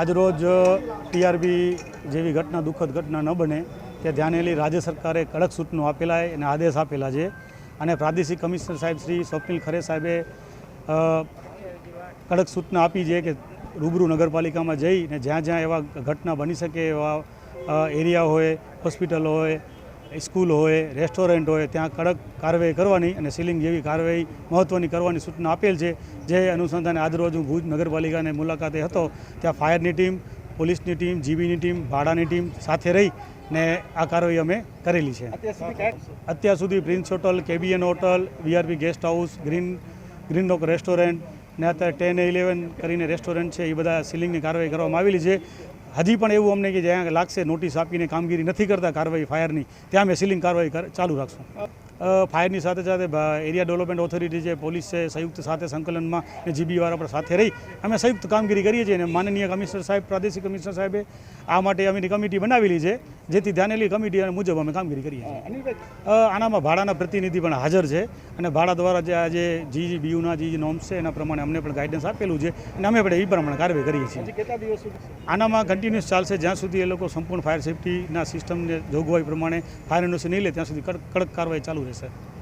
આજરોજ ટીઆરબી જેવી ઘટના દુઃખદ ઘટના ન બને તે ધ્યાને લઈ રાજ્ય સરકારે કડક સૂચનો આપેલા અને આદેશ આપેલા છે અને પ્રાદેશિક કમિશનર સાહેબ શ્રી સ્વપ્નિલ ખરે સાહેબે કડક સૂચના આપી છે કે રૂબરૂ નગરપાલિકામાં જઈને જ્યાં જ્યાં એવા ઘટના બની શકે એવા એરિયા હોય, હોસ્પિટલ હોય, સ્કૂલ હોય, રેસ્ટોરન્ટ હોય ત્યાં કડક કાર્યવાહી કરવાની અને સીલિંગ જેવી કાર્યવાહી મહત્ત્વની કરવાની સૂચના આપેલ છે। જે અનુસંધાને આજરોજ હું ભુજ નગરપાલિકાની મુલાકાતે હતો ત્યાં ફાયરની ટીમ, પોલીસની ટીમ, જીબીની ટીમ, ભાડાની ટીમ સાથે રહી ને આ કાર્યવાહી અમે કરેલી છે। અત્યાર સુધી prince hotel, KBN hotel, VRP guest house, green rock restaurant ને અત્યારે 10-11 કરીને રેસ્ટોરન્ટ છે એ બધા સીલિંગની કાર્યવાહી કરવામાં આવેલી છે। હજી પણ એવું અમને કે જ્યાં લાગશે નોટિસ આપીને કામગીરી નથી કરતા કાર્યવાહી ફાયરની ત્યાં અમે સીલિંગ કાર્યવાહી ચાલુ રાખશું। ફાયરની સાથે સાથે એરિયા ડેવલપમેન્ટ ઓથોરિટી છે, પોલીસ છે, સંયુક્ત સાથે સંકલનમાં ને જીબીવાળા પણ સાથે રહી અમે સંયુક્ત કામગીરી કરીએ છીએ અને માનનીય કમિશનર સાહેબ, પ્રાદેશિક કમિશનર સાહેબે આ માટે અમે કમિટી બનાવેલી છે જેથી ધ્યાને લઈ કમિટી મુજબ અમે કામગીરી કરીએ છીએ। આનામાં ભાડાના પ્રતિનિધિ પણ હાજર છે અને ભાડા દ્વારા જે આજે જીબીયુના જે નોર્મ્સ છે એના પ્રમાણે અમને પણ ગાઈડન્સ આપેલું છે અને અમે પણ એ પ્રમાણે કાર્યવાહી કરીએ છીએ। આનામાં કન્ટિન્યુઅસ ચાલશે જ્યાં સુધી એ લોકો સંપૂર્ણ ફાયર સેફ્ટીના સિસ્ટમને જોગવાઈ પ્રમાણે ફાયર એનઓસી નહીં લે ત્યાં સુધી કડક કાર્યવાહી ચાલુ રહેશે।